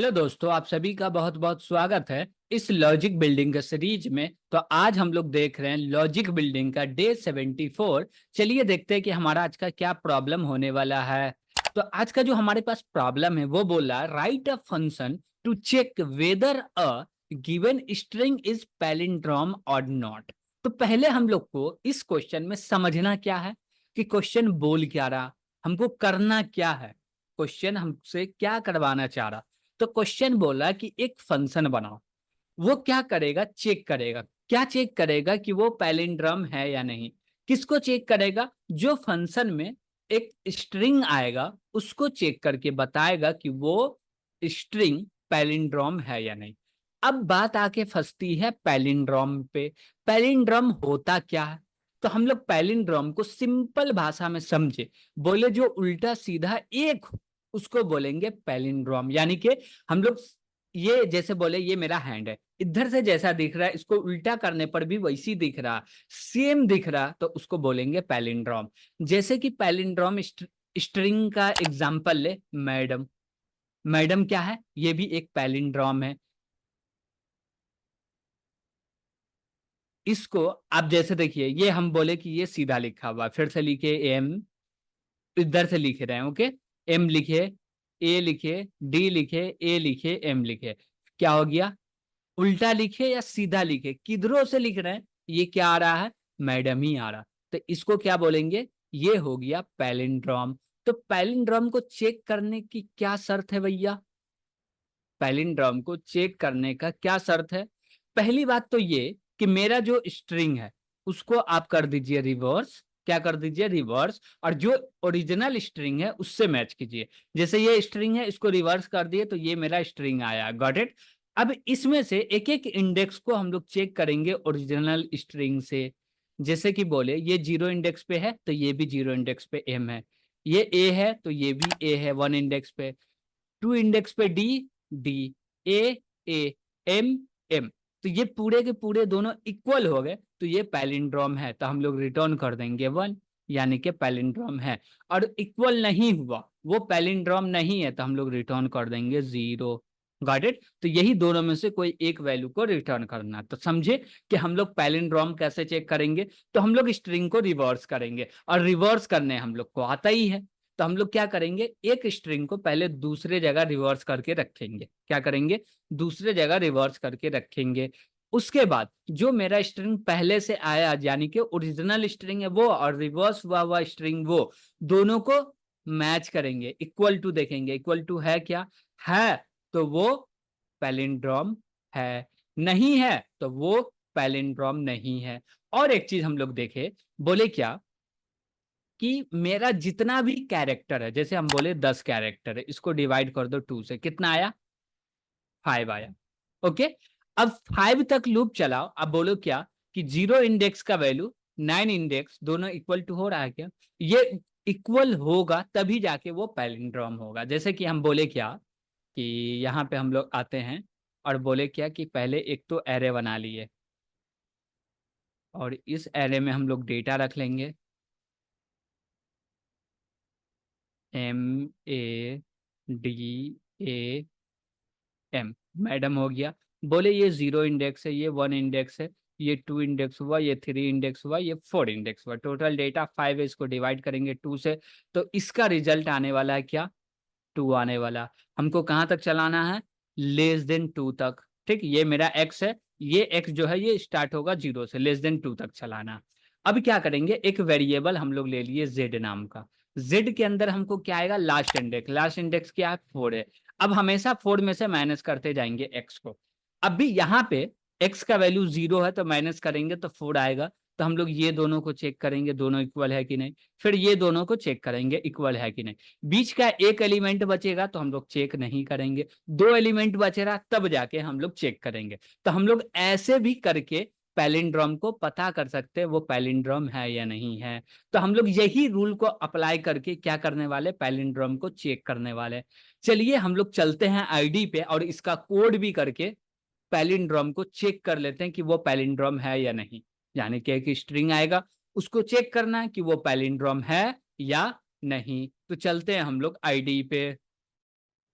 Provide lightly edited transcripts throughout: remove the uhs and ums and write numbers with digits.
Hello दोस्तों, आप सभी का बहुत बहुत स्वागत है इस लॉजिक बिल्डिंग के सीरीज में। तो आज हम लोग देख रहे हैं लॉजिक बिल्डिंग का डे 74। चलिए देखते हैं कि हमारा आज का क्या प्रॉब्लम होने वाला है। तो आज का जो हमारे पास प्रॉब्लम है वो बोल रहा है write a function to check whether a given string is palindrome और नॉट। तो पहले हम लोग को इस क्वेश्चन में समझना क्या है कि क्वेश्चन बोल क्या रहा, हमको करना क्या है, क्वेश्चन हमसे क्या करवाना चाह रहा। तो क्वेश्चन बोला कि एक फंक्शन बनाओ, वो क्या करेगा, चेक करेगा। क्या चेक करेगा कि वो पैलिंड्रम है या नहीं। किसको चेक करेगा? जो फंक्शन में एक स्ट्रिंग आएगा उसको चेक करके बताएगा कि वो स्ट्रिंग पैलिंड्रोम है या नहीं। अब बात आके फंसती है पैलिंड्रोम पे। पैलिंड्रोम होता क्या है? तो हम लोग पैलिंड्रोम को सिंपल भाषा में समझे, बोले जो उल्टा सीधा एक उसको बोलेंगे पैलिंड्रोम। यानी कि हम लोग ये जैसे बोले ये मेरा हैंड है, इधर से जैसा दिख रहा है इसको उल्टा करने पर भी वैसी दिख रहा, सेम दिख रहा, तो उसको बोलेंगे पैलिंड्रोम। जैसे कि पैलिंड्रोम स्ट्रिंग का एग्जांपल ले, मैडम। मैडम क्या है? ये भी एक पैलिंड्रोम है। इसको आप जैसे देखिए, ये हम बोले कि ये सीधा लिखा हुआ, फिर से लिखे एम, इधर से लिख रहे हैं, ओके। एम लिखे, ए लिखे, डी लिखे, ए लिखे, एम लिखे, क्या हो गया? उल्टा लिखे या सीधा लिखे, किधरों से लिख रहे हैं, ये क्या आ रहा है? मैडम ही आ रहा। तो इसको क्या बोलेंगे? ये हो गया पैलिंड्रोम। तो पैलिंड्रोम को चेक करने की क्या शर्त है भैया? पैलिंड्रोम को चेक करने का क्या शर्त है? पहली बात तो ये कि मेरा जो स्ट्रिंग है उसको आप कर दीजिए रिवर्स। क्या कर दीजिए? रिवर्स। और जो ओरिजिनल स्ट्रिंग है उससे मैच कीजिए। जैसे ये स्ट्रिंग है, इसको रिवर्स कर दिए तो ये मेरा स्ट्रिंग आया। Got it? अब इसमें से एक एक इंडेक्स को हम लोग चेक करेंगे ओरिजिनल स्ट्रिंग से। जैसे कि बोले ये 0 इंडेक्स पे है तो ये भी 0 इंडेक्स पे एम है, ये ए है तो ये भी ए है 1 इंडेक्स पे, 2 इंडेक्स पे डी, डी, ए, ए, एम, एम। तो ये पूरे के पूरे दोनों इक्वल हो गए तो ये पैलिंड्रोम है, तो हम लोग रिटर्न कर देंगे 1, यानी कि पैलिंड्रोम है। और इक्वल नहीं हुआ, वो पैलिंड्रोम नहीं है, तो हम लोग रिटर्न कर देंगे 0। Got it? तो यही दोनों में से कोई एक वैल्यू को रिटर्न करना। तो समझे कि हम लोग पैलिंड्रोम कैसे चेक करेंगे। तो हम लोग स्ट्रिंग को रिवर्स करेंगे, और रिवर्स करने हम लोग को आता ही है। तो हम लोग क्या करेंगे, एक स्ट्रिंग को पहले दूसरे जगह रिवर्स करके रखेंगे। क्या करेंगे? दूसरे जगह रिवर्स करके रखेंगे। उसके बाद जो मेरा स्ट्रिंग पहले से आया, यानी कि ओरिजिनल स्ट्रिंग है वो, और रिवर्स हुआ हुआ स्ट्रिंग वो, दोनों को मैच करेंगे, इक्वल टू देखेंगे। इक्वल टू है क्या? है, तो वो पैलिंड्रोम है। नहीं है तो वो पैलिंड्रोम नहीं है। और एक चीज हम लोग देखे, बोले क्या कि मेरा जितना भी कैरेक्टर है, जैसे हम बोले 10 कैरेक्टर है, इसको डिवाइड कर दो 2 से, कितना आया? 5 आया। ओके। अब 5 तक लूप चलाओ। अब बोलो क्या कि 0 इंडेक्स का वैल्यू 9 इंडेक्स दोनों इक्वल टू हो रहा है क्या? ये इक्वल होगा तभी जाके वो पैलिंड्रोम होगा। जैसे कि हम बोले क्या कि यहाँ पे हम लोग आते हैं और बोले क्या कि पहले एक तो एरे बना लिए, और इस एरे में हम लोग डेटा रख लेंगे, एम, ए, डी, ए, एम। मैडम हो गया। बोले ये 0 इंडेक्स है, ये 1 इंडेक्स है, ये 2 इंडेक्स हुआ, ये 3 इंडेक्स हुआ, ये 4 इंडेक्स हुआ, टोटल डेटा 5 है। इसको डिवाइड करेंगे 2 से, तो इसका रिजल्ट आने वाला है क्या? 2 आने वाला। हमको कहाँ तक चलाना है? लेस देन 2 तक। ठीक, ये मेरा एक्स है, ये एक्स जो है ये स्टार्ट होगा 0 से, लेस देन 2 तक चलाना। अब क्या करेंगे, एक वेरिएबल हम लोग ले लिए जेड नाम का। जेड के अंदर हमको क्या आएगा? Last index. लास्ट इंडेक्स क्या है? 4 है। अब हमेशा 4 में से माइनस करते जाएंगे एक्स को। अब भी यहाँ पे एक्स का वैल्यू 0 है तो माइनस करेंगे तो 4 आएगा। तो हम लोग ये दोनों को चेक करेंगे, दोनों इक्वल है कि नहीं। फिर ये दोनों को चेक करेंगे इक्वल है कि नहीं। बीच का एक एलिमेंट बचेगा तो हम लोग चेक नहीं करेंगे, 2 एलिमेंट बचेगा तब जाके हम लोग चेक करेंगे। तो हम लोग ऐसे भी करके पैलिंड्रोम को पता कर सकते हैं वो पैलिंड्रोम है या नहीं है। तो हम लोग यही रूल को अप्लाई करके क्या करने वाले, पैलिंड्रोम को चेक करने वाले। चलिए हम लोग चलते हैं आईडी पे और इसका कोड भी करके पैलिंड्रोम को चेक कर लेते हैं कि वो पैलिंड्रोम है या नहीं। यानी कि एक स्ट्रिंग आएगा, उसको चेक करना है कि वो पैलिंड्रोम है या नहीं। तो चलते हैं हम लोग आईडी पे।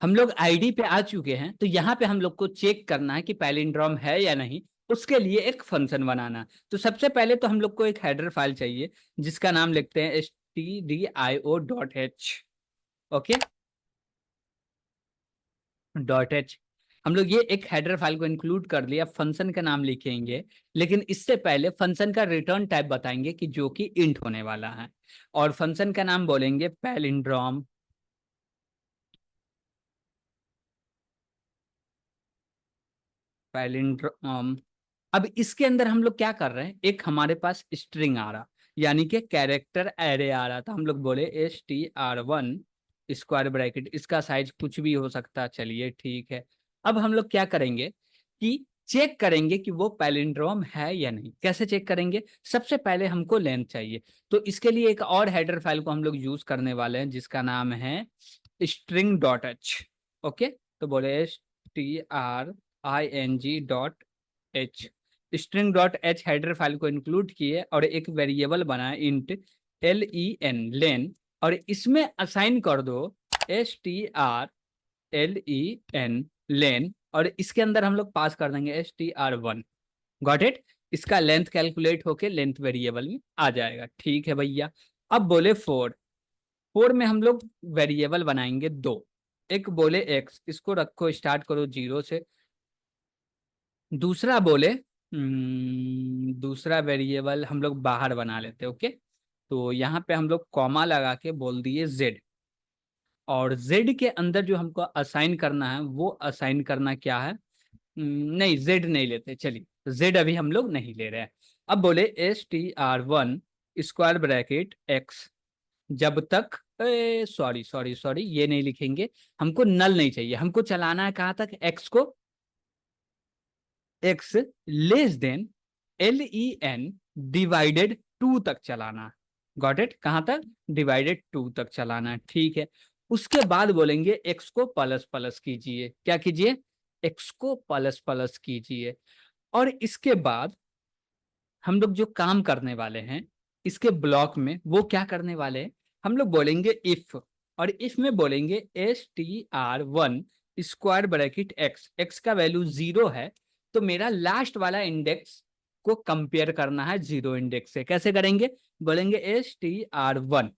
हम लोग आईडी पे आ चुके हैं, तो यहाँ पे हम लोग को चेक करना है कि पैलिंड्रोम है या नहीं। उसके लिए एक फंक्शन बनाना। तो सबसे पहले तो हम लोग को एक हेडर फाइल चाहिए, जिसका नाम लिखते हैं stdio.h। Okay, .h। हम लोग ये एक हेडर फाइल को इंक्लूड कर लिया, फंक्शन का नाम लिखेंगे। लेकिन इससे पहले फंक्शन का रिटर्न टाइप बताएंगे कि जो कि इंट होने वाला है, और फंक्शन का नाम बोलेंगे पैलिंड्रोम। पैलिंड्रोम। अब इसके अंदर हम लोग क्या कर रहे हैं, एक हमारे पास स्ट्रिंग आ रहा, यानी कि कैरेक्टर एरे आ रहा था। हम लोग बोले str1 स्क्वायर ब्रैकेट, इसका साइज कुछ भी हो सकता है, चलिए ठीक है। अब हम लोग क्या करेंगे कि चेक करेंगे कि वो पैलिंड्रोम है या नहीं। कैसे चेक करेंगे, सबसे पहले हमको लेंथ चाहिए। तो इसके लिए एक और हेडर फाइल को हम लोग यूज करने वाले हैं, जिसका नाम है string.h। ओके, तो बोले string.h। String dot H header file को इंक्लूड किए और एक वेरिएबल बनाया इंट len, और इसमें असाइन कर दो strlen, और इसके अंदर हम लोग पास कर देंगे str1। Got it. इसका लेंथ कैलकुलेट होके लेंथ वेरिएबल में आ जाएगा। ठीक है भैया। अब बोले फोर। फोर में हम लोग वेरिएबल बनाएंगे दो। एक बोले x, इसको रखो स्टार्ट करो 0 से। दूसरा बोले दूसरा वेरिएबल हम लोग बाहर बना लेते। ओके, तो यहाँ पे हम लोग कॉमा लगा के बोल दिए z। और z के अंदर जो हमको असाइन करना है, वो असाइन करना क्या है, नहीं z नहीं लेते, चलिए z अभी हम लोग नहीं ले रहे हैं। अब बोले str1 स्क्वायर ब्रैकेट x, जब तक सॉरी सॉरी सॉरी, ये नहीं लिखेंगे, हमको नल नहीं चाहिए, हमको चलाना है कहाँ तक, x को x less than len divided 2 तक चलाना। गॉट इट, कहां तक, डिवाइडेड 2 तक चलाना। ठीक है। उसके बाद बोलेंगे x को प्लस प्लस कीजिए। क्या कीजिए, x को प्लस प्लस कीजिए। और इसके बाद हम लोग जो काम करने वाले हैं इसके ब्लॉक में, वो क्या करने वाले हैं, हम लोग बोलेंगे इफ। और इफ में बोलेंगे str1 square bracket x, x का वैल्यू 0 है, तो मेरा लास्ट वाला इंडेक्स को कंपेयर करना है 0 इंडेक्स से। कैसे करेंगे, बोलेंगे str1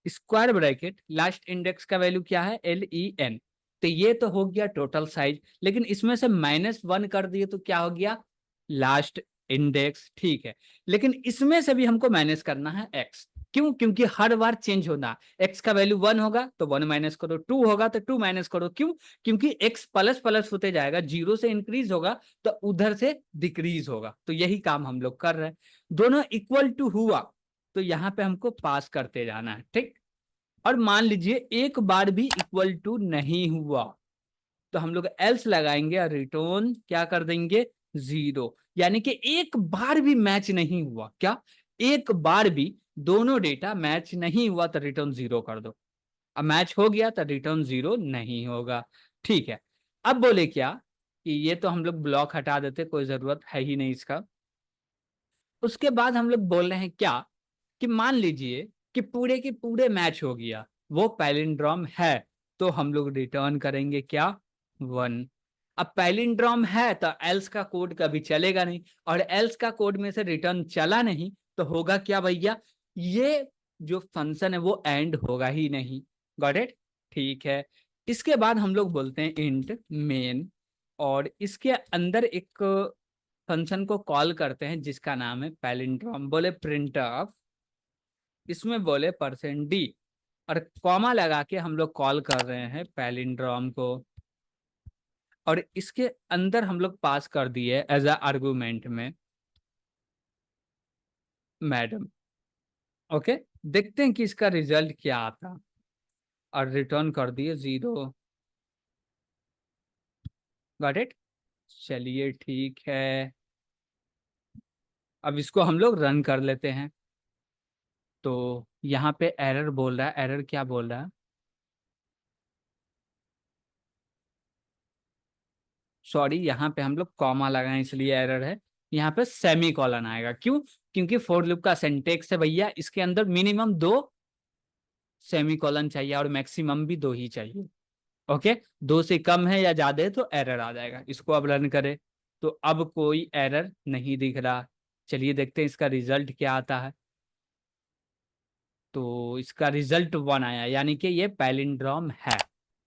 square bracket, last index का वैल्यू क्या है, len। तो ये तो हो गया टोटल साइज, लेकिन इसमें से -1 कर दिए तो क्या हो गया, लास्ट इंडेक्स। ठीक है, लेकिन इसमें से भी हमको माइनस करना है एक्स। क्यों, क्योंकि हर बार चेंज होना, एक्स का वैल्यू 1 होगा तो 1 माइनस करो, 2 होगा तो 2 माइनस करो। क्यों, क्योंकि एक्स प्लस प्लस होते जाएगा, 0 से इंक्रीज होगा तो उधर से डिक्रीज होगा। तो यही काम हम लोग कर रहे हैं। दोनों इक्वल टू हुआ तो यहाँ पे हमको पास करते जाना है। ठीक, और मान लीजिए एक बार भी इक्वल टू नहीं हुआ तो हम लोग एल्स लगाएंगे और रिटर्न क्या कर देंगे, 0। यानी कि एक बार भी मैच नहीं हुआ, क्या, एक बार भी दोनों डेटा मैच नहीं हुआ तो रिटर्न 0 कर दो। अब मैच हो गया तो रिटर्न 0 नहीं होगा। ठीक है। अब बोले क्या कि ये तो हम लोग ब्लॉक हटा देते, कोई जरूरत है ही नहीं इसका। उसके बाद हम लोग बोल रहे हैं क्या, कि मान लीजिए कि पूरे के पूरे मैच हो गया, वो पैलिंड्रोम है, तो हम लोग रिटर्न करेंगे क्या, 1। अब पैलिंड्रोम है तो एल्स का कोड कभी चलेगा नहीं, और एल्स का कोड में से रिटर्न चला नहीं तो होगा क्या भैया, ये जो फंक्शन है वो एंड होगा ही नहीं। Got it. ठीक है। इसके बाद हम लोग बोलते हैं इंट मेन, और इसके अंदर एक फंक्शन को कॉल करते हैं जिसका नाम है पैलिंड्रोम। बोले प्रिंट ऑफ, इसमें बोले %d, और कॉमा लगा के हम लोग कॉल कर रहे हैं पैलिंड्रोम को। और इसके अंदर हम लोग पास कर दिए एज अ आर्गुमेंट में मैडम। ओके, देखते हैं कि इसका रिजल्ट क्या आता, और रिटर्न कर दिए 0। Got it. चलिए ठीक है, अब इसको हम लोग रन कर लेते हैं। तो यहाँ पे एरर बोल रहा है, एरर क्या बोल रहा है, सॉरी यहाँ पे हम लोग कॉमा लगाए इसलिए एरर है। यहाँ पे सेमी कॉलन आएगा। क्यों, क्योंकि फॉर लूप का सिंटेक्स है भैया, इसके अंदर मिनिमम 2 सेमी कॉलन चाहिए और मैक्सिमम भी 2 ही चाहिए। ओके, 2 से कम है या ज्यादा है तो एरर आ जाएगा। इसको अब रन करें तो अब कोई एरर नहीं दिख रहा। चलिए देखते हैं इसका रिजल्ट क्या आता है। तो इसका रिजल्ट 1 आया, यानी कि ये पैलिंड्रोम है।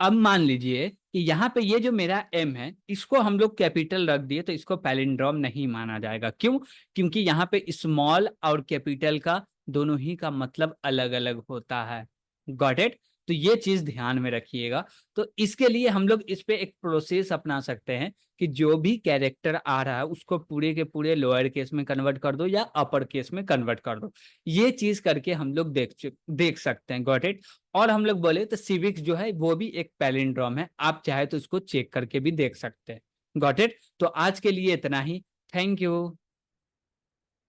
अब मान लीजिए कि यहाँ पे ये जो मेरा एम है इसको हम लोग कैपिटल रख दिए तो इसको पैलिंड्रोम नहीं माना जाएगा। क्यों? क्योंकि यहाँ पे स्मॉल और कैपिटल का दोनों ही का मतलब अलग अलग होता है। Got it? तो ये चीज ध्यान में रखिएगा। तो इसके लिए हम लोग इस पे एक प्रोसेस अपना सकते हैं कि जो भी कैरेक्टर आ रहा है उसको पूरे के पूरे लोअर केस में कन्वर्ट कर दो या अपर केस में कन्वर्ट कर दो। ये चीज करके हम लोग देख सकते हैं। Got it? और हम लोग बोले तो सिविक्स जो है वो भी एक पैलिंड्रोम है, आप चाहे तो उसको चेक करके भी देख सकते हैं। Got it? तो आज के लिए इतना ही। Thank you.